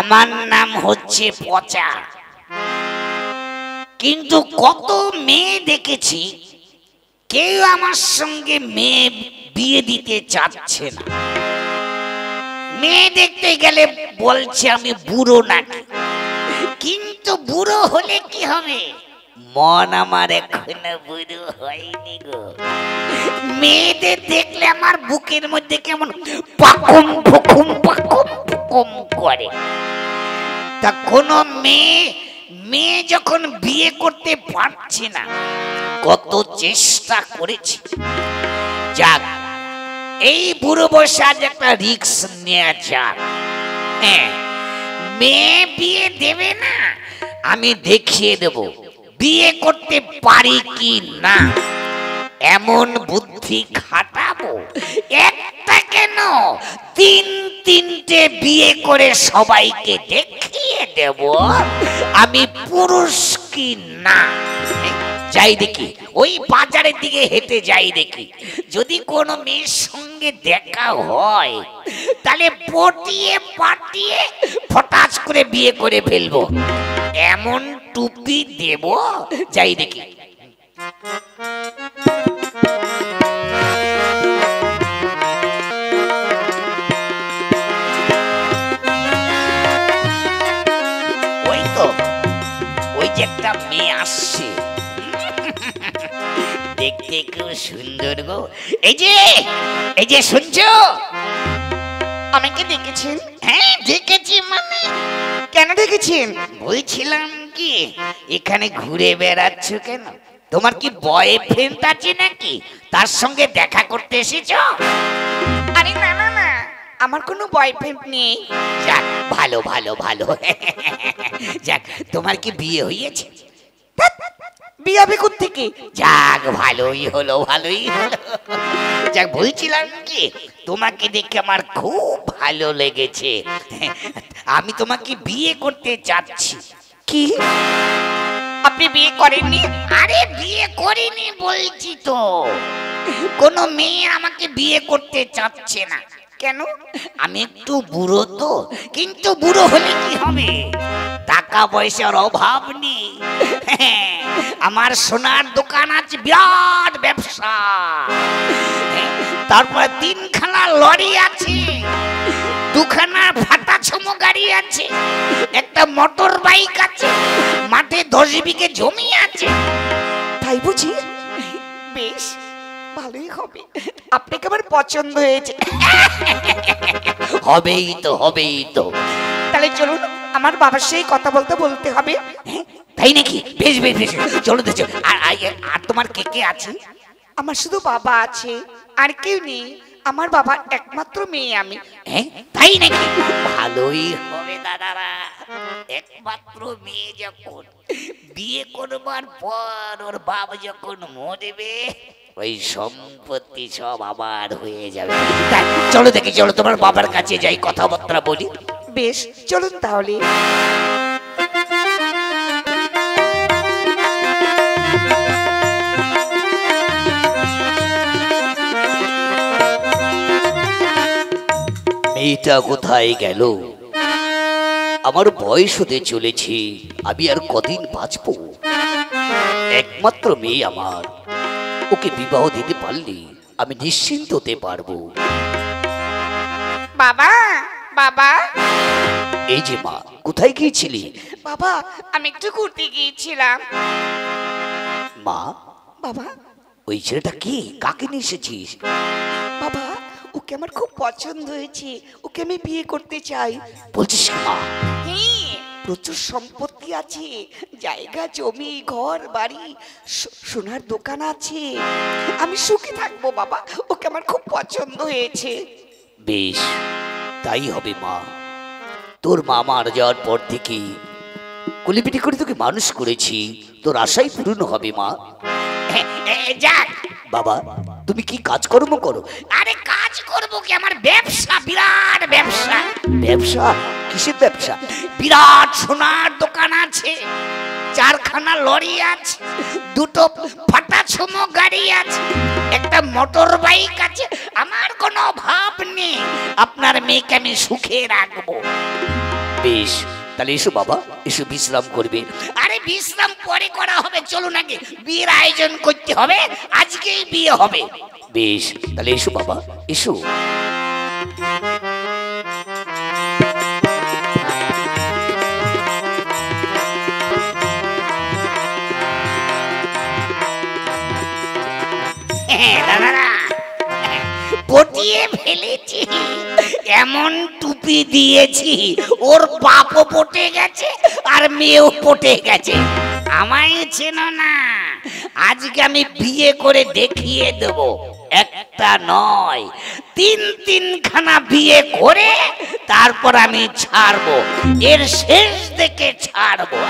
আমার নাম হচ্ছে পচা। কিন্তু কত মেয়ে দেখেছি, কেউ আমার সঙ্গে মেয়ে বিয়ে দিতে চাচ্ছে না। মেয়ে দেখতে গেলে বলছে আমি বুড়ো নাকি। কিন্তু বুড়ো হলে কি হবে, মন আমার এখনো বুড়ো হয়নি গো। মেয়েদের দেখলে আমার বুকের মধ্যে কেমন পাকুম ফুকুম পাকুম ফুকুম করে। তা কোনো মেয়ে যখন বিয়ে করতে পারছে না, কত চেষ্টা করেছি, যাক এই বুড়ো বয়সে আজ একটা রিস্ক নেওয়া যাক। মেয়ে বিয়ে দেবে না, আমি দেখিয়ে দেব বিয়ে করতে পারি কি না। এমন বুদ্ধি খাটাবো, একটা কেন তিনটে বিয়ে করে সবাইকে দেখিয়ে দেব আমি পুরুষ কি না। যাই দেখি, ওই বাজারের দিকে হেঁটে যাই দেখি, যদি কোনো মেয়ের সঙ্গে দেখা হয় তাহলে পটিয়ে পাটিয়ে ফটাস করে বিয়ে করে ফেলবো, এমন টুপি দেব। যাই দেখি। ওই তো, ওই যে একটা মেয়ে আসছে, দেখতে খুব সুন্দর গো। এই যে শুনছো, আমাকে দেখেছেন? হ্যাঁ দেখেছি। মানে কেন দেখেছেন? বলছিলাম কি, এখানে ঘুরে বেড়াচ্ছ কেন? তোমার কি বয়ফ্রেন্ড আছে নাকি? তার সঙ্গে দেখা করতে এসেছো? আরে না না না, আমার কোনো বয়ফ্রেন্ড নেই। যাক ভালো ভালো ভালো। যাক, তোমার কি বিয়ে হয়েছে? বিয়ে হবে কোত্থেকে? যাক ভালোই হলো, ভালোই হলো। যাক বলছিলাম কি, তোমাকে দেখে আমার খুব ভালো লেগেছে, আমি তোমাকে বিয়ে করতে চাচ্ছি। কি আপনি বিয়ে করেননি? আরে বিয়ে করিনি বলছি তো। কোনো মেয়ে আমাকে বিয়ে করতে চাচ্ছে না। কেন? আমি একটু বুড়ো তো। কিন্তু বুড়ো হলে কি হবে, টাকা পয়সার অভাব নেই। আমার সোনার দোকান আছে, বিরাট ব্যবসা। তারপরে 3খানা লরি আছে, 2খানা ফাটা ছমো গাড়ি আছে, একটা মোটর বাইক আছে, মাঠে 10 বিঘে জমি আছে। তাই বুঝি? বেশ ভালোই হবে, আপনাকে আমার পছন্দ হয়েছে। হবেই তো, হবেই তো। তাহলে চলুন, আমার বাবার সেই কথা বলতে হবে। তাই নাকি? বেশ বেশ বেশ, চলো তো। আর তোমার কে কে আছে? আমার শুধু বাবা আছে, আর কেউ নেই। আমার বাবার একমাত্র মেয়ে আমি। তাই নাকি? ভালোই হবে দাদারা। একমাত্র মেয়ে যখন, বিয়ে করবার পর ওর বাবা যখন মরবে, ওই সম্পত্তি সব আবার হয়ে যাবে। চলো দেখি, চলো তোমার বাবার কাছে যাই, কথাবার্তা বলি। বেশ চলুন তাহলে। মেয়েটা কোথায় গেল? আমার বয়স হতে চলেছে, আমি আর কদিন বাঁচবো। একমাত্র মেয়ে আমার, ওকে বিবাহ দিতে পারলে আমি নিশ্চিন্ত হতে পারবো। বাবা বাবা। এই যে মা, কোথায় গিয়েছিলি? বাবা আমি একটু ঘুরতে গিয়েছিলাম। মা বাবা, ওই ছেলেটা কি? কাকে নিয়ে এসেছিস? বাবা ওকে আমার খুব পছন্দ হয়েছে, ওকে আমি বিয়ে করতে চাই। বলছিস কি মা? প্রচুর সম্পত্তি আছে, জায়গা জমি ঘর বাড়ি, সোনার দোকান আছে, আমি সুখী থাকবো বাবা, ওকে আমার খুব পছন্দ হয়েছে। বেশ তাই হবে মা। তোর মা মারা যাওয়ার পর থেকে কুলিপিটি করে তোকে মানুষ করেছি, তোর আশাই পূর্ণ হবে মা। যাক বাবা, তুমি কি কাজকর্ম করো? আরে কাজ করবো কি, আমার ব্যবসা, বিরাট ব্যবসা। ব্যবসা? কিসের ব্যবসা? বিরাট সোনার দোকান আছে, 4খানা লরি আছে, 2টো ফাটা ছমো গাড়ি আছে, একটা মোটর বাইক আছে। আমার কোনো অভাব নেই, আপনার মেয়েকে আমি সুখে রাখবো। বেশ, তাহলে এসো বাবা, এসো বিশ্রাম করবে। আরে বিশ্রাম পরে করা হবে, চলুন আগে বিয়ের আয়োজন করতে হবে, আজকেই বিয়ে হবে। বেশ, তাহলে এসো বাবা, এসো। দাদারা পটিয়ে ফেলেছি, এমন টুপি দিয়েছি ওর বাপও পটে গেছে আর মেয়েও পটে গেছে। আমায় চেনো না, আজকে আমি বিয়ে করে দেখিয়ে দেব। একটা নয়, তিনখানা বিয়ে করে তারপর আমি ছাড়বো, এর শেষ দেখে ছাড়বো।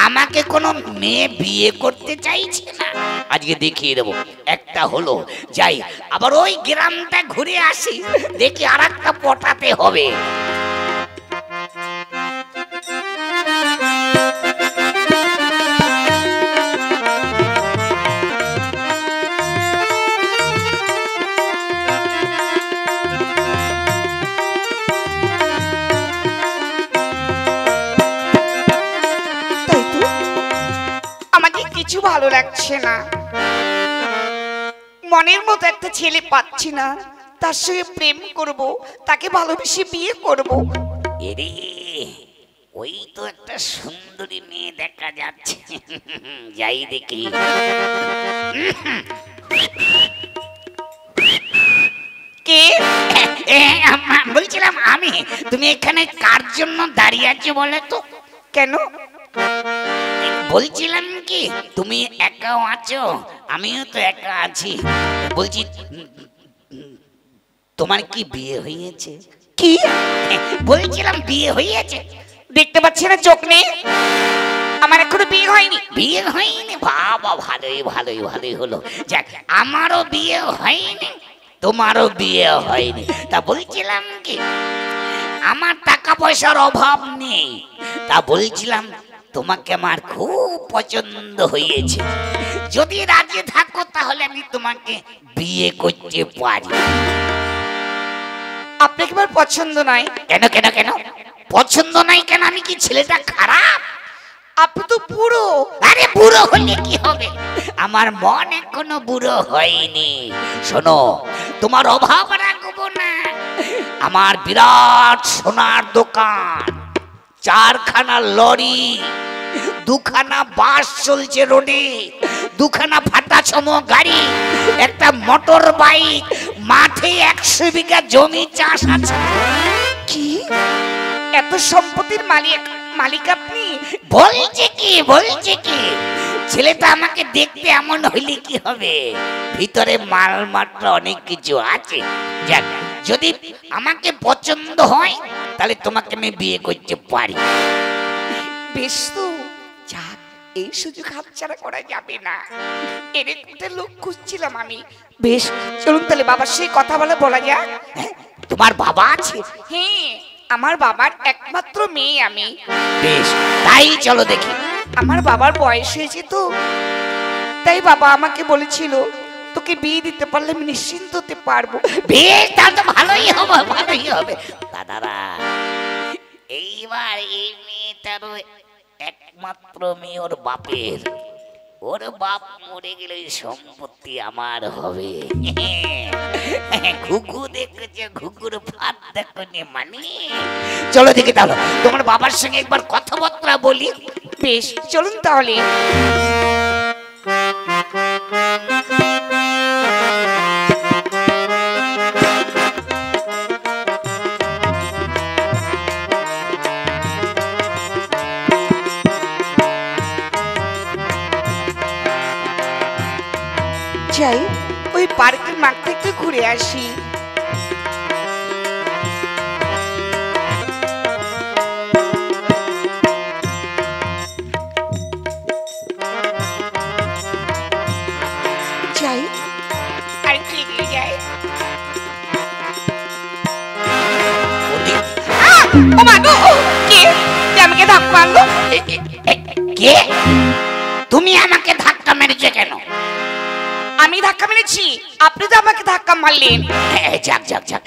আমাকে কোনো মেয়ে বিয়ে করতে চাইছে না, আজকে দেখিয়ে দেবো। একটা হলো, যাই আবার ওই গ্রামটা ঘুরে আসি, দেখি আর একটা পটাতে হবে। কিছু ভালো লাগছে না, মনের মতো একটা ছেলে পাচ্ছি না, তার সঙ্গে প্রেম করব, তাকে ভালোবেসে বিয়ে করব। এরে ওই তো একটা সুন্দরী মেয়ে দেখা যাচ্ছে, যাই দেখি। কে? বলছিলাম আমি, তুমি এখানে কার জন্য দাঁড়িয়ে আছো বলে তো? কেন? বলছিলাম কি তুমি একাও আছো, আমিও তো একা আছি। বলছি তোমার কি বিয়ে হয়েছে? কি বলছিলাম বিয়ে হয়েছে? দেখতে পাচ্ছি না, চোখ নেই আমার, এখনো বিয়ে হয়নি। বিয়ে হয়নি? বাবা ভালোই ভালোই ভালোই হলো, যাক আমারও বিয়ে হয়নি, তোমারও বিয়ে হয়নি। তা বলছিলাম কি আমার টাকা পয়সার অভাব নেই, তা বলছিলাম তোমাকে আমার খুব পছন্দ হয়েছে, যদি রাজি থাকো তাহলে আমি তোমাকে বিয়ে করতে পারি। আপনাকে আমার পছন্দ নয়? কেন কেন কেন পছন্দ নাই কেন? আমি কি ছেলেটা খারাপ? আপনি তো বুড়ো। আরে বুড়ো হলে কি হবে, আমার মন এখনো বুড়ো হয়নি। শোনো, তোমার অভাব রাখবো না, আমার বিরাট সোনার দোকান, 4খানা লরি, 2খানা বাস চলছে রোডে, 2খানা ফাটা ছম গাড়ি, একটা মোটর বাইক, মাঠে 100 বিঘা জমি চাষ আছে। কি এত সম্পত্তির মালিক আপনি? বলছে কি ছেলেটা আমাকে দেখতে এমন হইলে কি হবে, ভিতরে মালমাত্রা অনেক কিছু আছে। যাক, যদি আমাকে পছন্দ হয় তাহলে তোমাকে আমি বিয়ে করতে পারি। বেশ তো, যাক এই সুযোগ হাতছাড়া করা যাবে না, এর একটা লোক খুঁজছিলাম আমি। বেশ চলুন তাহলে বাবার সেই কথা বলা যাক। তোমার বাবা আছে? হ্যাঁ, আমার বাবার একমাত্র মেয়ে আমি। বেশ তাই চলো দেখি। আমার বাবার বয়স হয়েছে তো, তাই বাবা আমাকে বলেছিল তোকে বিয়ে দিতে পারলে আমি নিশ্চিন্ত হতে পারবো। বেশ তাহলে তো ভালোই হবে, ভালোই হবে। দাদারা এইবার এই মেয়েটারও একমাত্র মেয়ে, ওর বাপের, ওর বাপ মরে গেলে সম্পত্তি আমার হবে। ঘুঘু দেখেছে, ঘুঘুর ভাত দেখনি মানে। চলো দেখি তাহলে, তোমার বাবার সঙ্গে একবার কথাবার্তা বলি। বেশ চলুন তাহলে। যাই ওই পার্কের মাঠ থেকে ঘুরে আসি। যাই আর কি যাই। ও মা গো, কে আমাকে ধাক্কা মারলো? কে? তুমি আমাকে ধাক্কা মেরেছো কেন? আমি আমি ধাক্কা মেরেছি, আপনি তো আমাকে ধাক্কা মারলেন। যাক যাক যাক,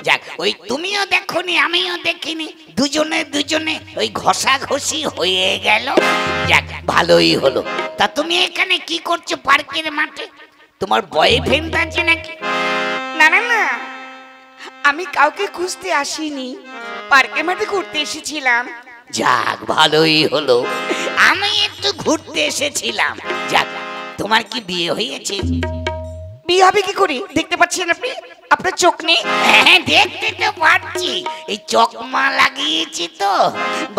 যাক, ওই তুমিও দেখোনি আমিও দেখিনি, দুজনে ওই ঘষাঘষি হয়ে গেল। যাক, ভালোই হলো। তা তুমি এখানে কি করছো পার্কের মাঠে? তোমার বয়ফ্রেন্ড আছে নাকি? না না না, আমি কাউকে খুঁজতে আসিনি, পার্কের মাঠে ঘুরতে এসেছিলাম। যাক, ভালোই হলো, আমি একটু ঘুরতে এসেছিলাম। যাক, তোমার কি বিয়ে হয়েছে? বিয়ে হবে কি করে? দেখতে পাচ্ছেন আপনি, আপনার চোখ নেই? হ্যাঁ, দেখতে তো পাচ্ছি, এই চকমা লাগিয়েছি তো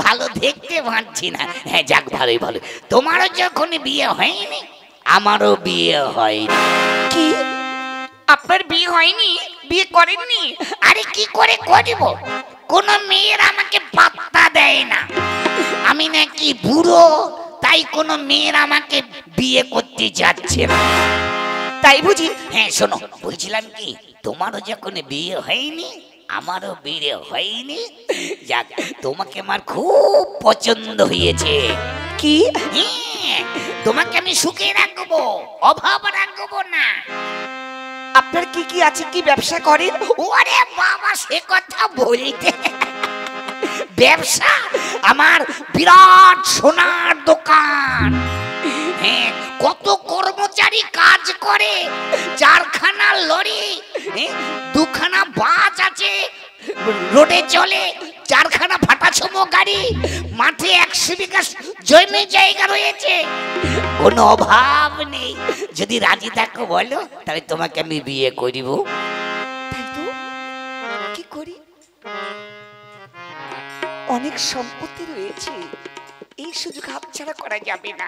ভালো দেখতে পাচ্ছি না। হ্যাঁ, যাক, ভালোই ভালো। তোমারও যখন বিয়ে হয়নি, আমারও বিয়ে হয়নি। কি, আপনার বিয়ে হয়নি? বিয়ে করেননি? আরে কি করে করব? কোন মেয়ের আমাকে পাত্তা দেয় না। আমি নাকি বুড়ো, তাই কোন মেয়ের আমাকে বিয়ে করতে যাচ্ছে না। তাই বুঝি? হ্যাঁ, শোনো, বলছিলাম কি, তোমারও যখন বিয়ে হয়নি, আমারও বিয়ে হয়নি, যাক, তোমাকে আমার খুব পছন্দ হয়েছে। কি? হ্যাঁ, তোমাকে আমি সুখে রাখবো, অভাব রাখবো না। আপনার কি কি আছে, কি ব্যবসা করেন? ওরে বাবা, সে কথা বলতে, ব্যবসা আমার বিরাট সোনার দোকান। হ্যাঁ, কত কর্মচারী কাজ করে, 4খানা লরি, দুখানা বাস আছে, রোডে চলে, 4খানা ফাটাছোমো গাড়ি, মাঠে 100 বিঘা জমি জায়গা রয়েছে, কোনো অভাব নেই। যদি রাজি থাকো বলো, তাহলে তোমাকে আমি বিয়ে করিব। তাই তো, কি করি, অনেক সম্পত্তি রয়েছে, এই সুযোগ হাতছাড়া করা যাবে না।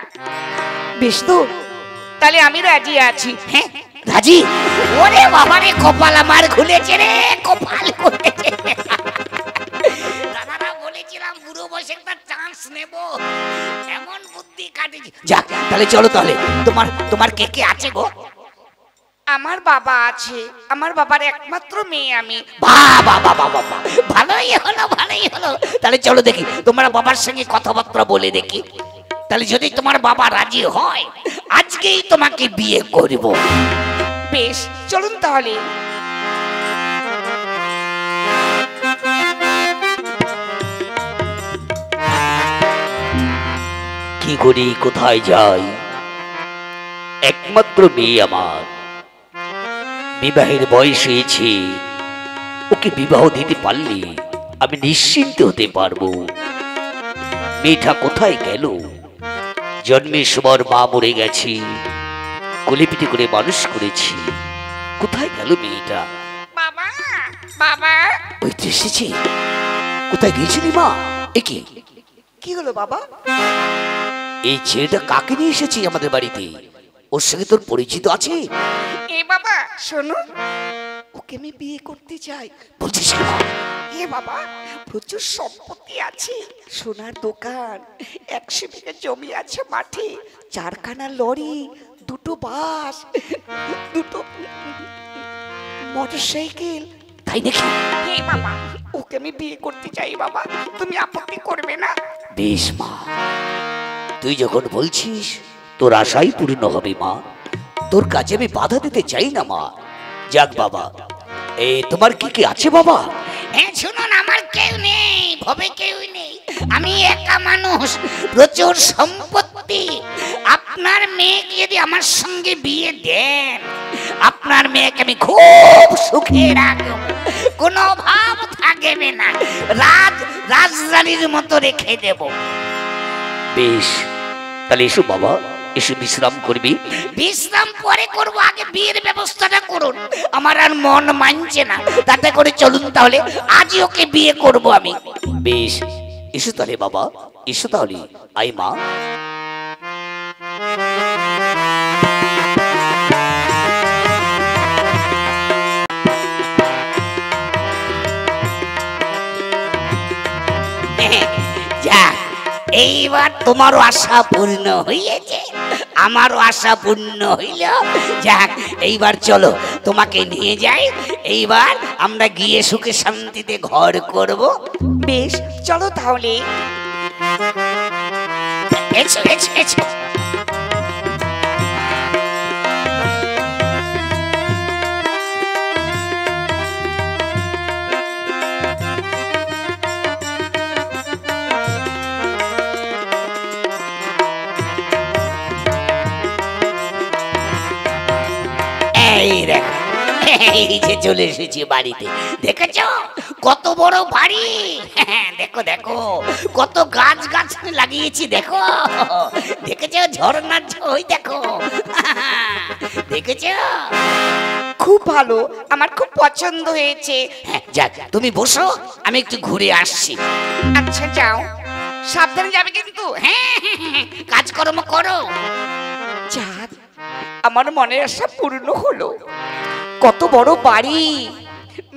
বেশ তো, তাহলে আমি রাজি আছি। হ্যাঁ, রাজি? ওরে বাবা রে, কপাল আমার খুলেছে রে, কপাল খুলেছে। দাদারা বলেছিলাম বুড়ো বয়সে একটা চান্স নেব, এমন বুদ্ধি কাটিয়েছি। যাক, তাহলে চলো, তাহলে তোমার কে কে আছে গো? আমার বাবা আছে, আমার বাবার একমাত্র মেয়ে আমি। বাবা বাবা বাবা, ভালোই হলো, ভালোই হলো। তাহলে চলো দেখি, তোমার বাবার সঙ্গে কথাবার্তা বলে দেখি। তাহলে যদি তোমার বাবা রাজি হয়, আজকেই তোমাকে বিয়ে করব। বেশ, চলুন তাহলে। কি করি, কোথায় যাই? একমাত্র মেয়ে আমার, বিবাহের বয়স হয়েছে, ওকে বিবাহ দিতে পারলে আমি নিশ্চিন্ত হতে পারবো। মেয়েটা কোথায় গেল? জন্মের সময় মা মরে গেছে, কোলে পিঠে করে মানুষ করেছি, কোথায় গেল মেয়েটা? বাবা, বাবা। ওই তো এসেছি। কোথায় গিয়েছিলি মা? একে কি হলো বাবা? এই ছেলেটা কাকে নিয়ে এসেছি আমাদের বাড়িতে? ওর সঙ্গে তোর পরিচিত আছে? এ বাবা শোনো, ওকে আমি বিয়ে করতে চাই। বলছিস কি মা? এ বাবা, প্রচুর সম্পত্তি আছে, সোনার দোকান, 100 বিঘা জমি আছে মাঠে, 4খানা লরি, 2টো বাস, 2টো মোটরসাইকেল। তাই নাকি? হে বাবা, ওকে আমি বিয়ে করতে চাই বাবা, তুমি আপত্তি করবে না? বেশ মা, তুই যখন বলছিস তোর আশাই পূর্ণ হবে মা, তোর কাজে আমি বাধা দিতে চাই না মা। যাক বাবা, তোমার কি কি আছে বাবা? হ্যাঁ, শুনুন, আমার কেউ নেই, ভবে কেউ নেই, আমি একা মানুষ, প্রচুর সম্পত্তি। আপনার মেয়েকে যদি আমার সঙ্গে বিয়ে দেন, আপনার মেয়েকে আমি খুব সুখে রাখব, কোনো অভাব থাকবে না, রাজরানীর মতো রেখে দেব। বেশ, তাহলে এসো বাবা, এসে বিশ্রাম করবি। বিশ্রাম পরে করব, আগে বিয়ের ব্যবস্থাটা করুন। আমার আর মন মানছে না, তাতে করে চলুন তাহলে, আজই ওকে বিয়ে করব আমি। বেশ, এসো তাহলে বাবা, এসো তাহলে, আই মা। যাক, এইবার তোমারও আশা পূর্ণ হয়েছে, আমারও আশা পূর্ণ হইল। যাক, এইবার চলো, তোমাকে নিয়ে যাই, এইবার আমরা গিয়ে সুখে শান্তিতে ঘর করব। বেশ, চলো তাহলে। এসো এসো এসো। এই যে চলে এসেছি বাড়িতে, দেখেছো কত বড় বাড়ি। দেখো দেখো কত গাছ গাছ লাগিয়েছি, দেখো দেখেছো ঝর্ণার ওই দেখো, দেখেছো? খুব ভালো, আমার খুব পছন্দ হয়েছে। যাক তুমি বসো, আমি একটু ঘুরে আসছি। আচ্ছা যাও, সাবধানে যাবে কিন্তু। কাজকর্ম করো। যাক, আমার মনের আশা পূর্ণ হলো। কত বড় বাড়ি,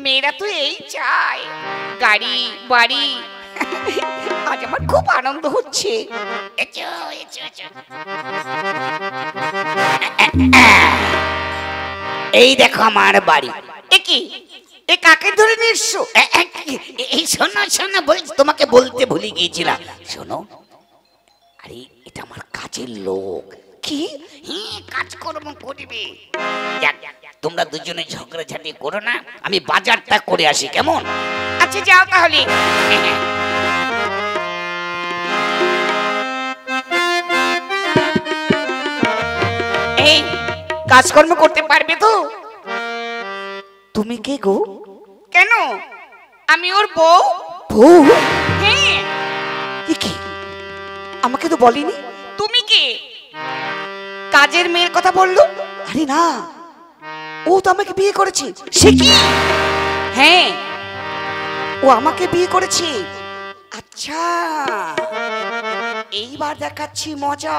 মেয়েরা তো এই চায়, গাড়ি বাড়ি। আজ আমার খুব আনন্দ হচ্ছে। Echo, echo, echo. এই দেখো আমার বাড়ি। কি এ কাকে ধরে নিয়ে এসছো? এই শোনো শোনো, বলছি তোমাকে বলতে ভুলে গিয়েছিলাম, শোনো। আরে এটা আমার কাজের লোক। কি? কাজকর্ম করবে। যাক, তোমরা দুজনে ঝগড়াঝাটি করো না, আমি বাজারটা করে আসি, কেমন? আচ্ছা যাও তাহলে। এই কাজকর্ম করতে পারবে তো? তুমি কে গো? কেন, আমি ওর বউ। বউ? হ্যাঁ। এ কি, আমাকে তো বলিনি। তুমি কে? কাজের মেয়ের কথা বললো। আরে না, ও তো আমাকে বিয়ে করেছে। সে কি? হ্যাঁ, ও আমাকে বিয়ে করেছে। আচ্ছা, এইবার দেখাচ্ছি মজা।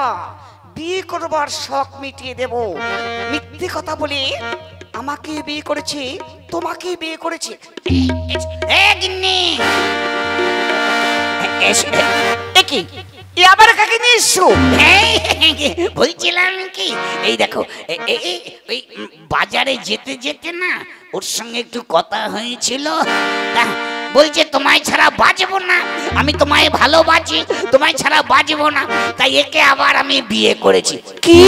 বিয়ে করবার শখ মিটিয়ে দেব। মিথ্যে কথা বলে আমাকে বিয়ে করেছে, তোমাকে বিয়ে করেছে। কি এ আবার কাকে নিয়ে এসছো? বলছিলাম কি, এই দেখো ওই বাজারে যেতে যেতে না ওর সঙ্গে একটু কথা হয়েছিল। বলছে তোমায় ছাড়া বাঁচবো না, আমি তোমায় ভালোবাসি, তোমায় ছাড়া বাঁচবো না, তাই একে আবার আমি বিয়ে করেছি। কি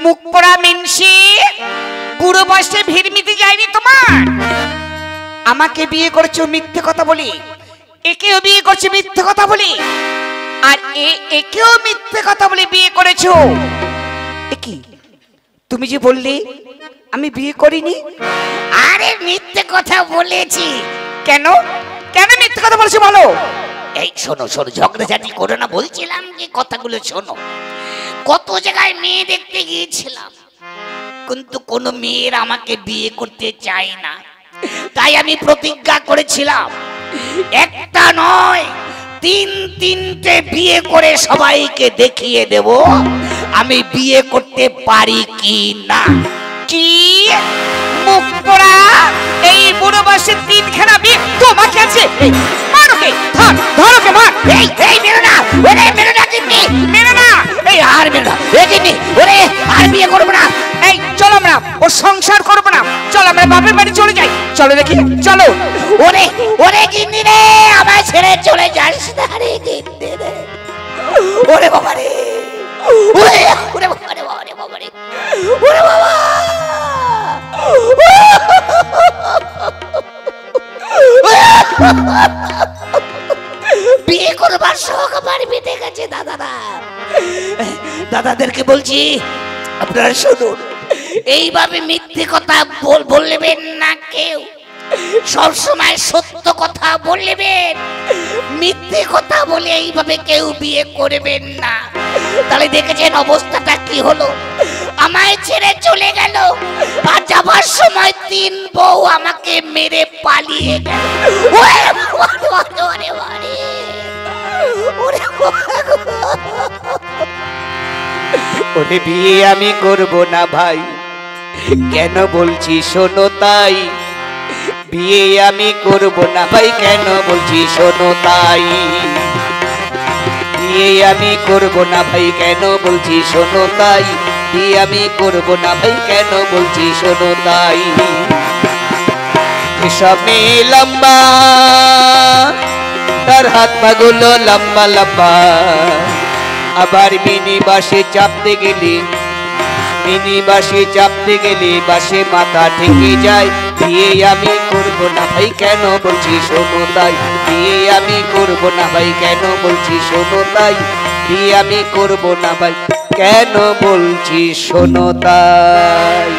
মুখ পোড়া মিনসি, বুড়ো বয়সে ভিড় মিটে যায়নি তোমার? আমাকে বিয়ে করেছো মিথ্যে কথা বলি, একেও বিয়ে করছে মিথ্যে কথা বলি, আর একেও মিথ্যে কথা বলে বিয়ে করেছো। কি তুমি যে বললে আমি বিয়ে করিনি? আরে মিথ্যে কথা বলেছি। কেন কেন মিথ্যে কথা বলছো বলো? এই শোনো শোনো, ঝগড়াঝাটি করো না, বলছিলাম যে কথাগুলো শোনো। কত জায়গায় মেয়ে দেখতে গিয়েছিলাম, কিন্তু কোনো মেয়ের আমাকে বিয়ে করতে চায় না। তাই আমি প্রতিজ্ঞা করেছিলাম, একটা নয় তিনটে বিয়ে করে সবাইকে দেখিয়ে দেব আমি বিয়ে করতে পারি কি না। কি মুখ পোড়া, এই বুড়ো বয়সে তিনখানা বিয়ে তোমাকে আছে? মারোকে, ধর ধরোকে মার। এই মেরো না, ওরে মেরো না কিন্নি, মেরে না। এই আর মেরো না, এই কিন্নি, ওরে আর বিয়ে করবো না। এই চলো, আমরা ওর সংসার করবো না, চলো আমরা বাপের বাড়ি চলে যাই। চলো দেখি, চলো। ওরে ওরে কিন্নি রে, আমার ছেড়ে চলে যাস না রে কিন্নি রে। ওরে বাবা রে, ওরে ওরে বাবা রে, বাবা রে, বাবা রে, ওরে বাবা। বিয়ে করবার শখ আমার বেঁধে গেছে দাদারা। দাদাদেরকে বলছি, আপনারা শুনুন, এইভাবে মিথ্যে কথা বলবেন না কেউ, সবসময় সত্য কথা বলবেন। মিথ্যে কথা বলে এইভাবে কেউ বিয়ে করবেন না। তাহলে দেখেছেন অবস্থাটা কি হলো, আমায় ছেড়ে চলে গেল, আর যাবার সময় 3 বউ আমাকে মেরে পালিয়ে গেল। ওরে বিয়ে আমি করব না ভাই, কেন বলছি শোনো তাই। বিয়ে আমি করব না ভাই, কেন বলছি শোনো তাই। বিয়ে আমি করব না ভাই, কেন বলছি শোনো তাই। বিয়ে আমি করব না ভাই, কেন বলছি শোনো তাই। এসব মেয়ে লম্বা, তার হাত পাগুলো লম্বা লম্বা, আবার মিনি বাসে চাপতে গেলে, মিনি বাসে চাপতে গেলে বাসে মাথা ঠেকে যায়। বিয়ে আমি করব না ভাই, কেন বলছি শোনো তাই। বিয়ে আমি করব না ভাই, কেন বলছি শোনো তাই। বিয়ে আমি করব না ভাই, কেন বলছি শোনো তাই।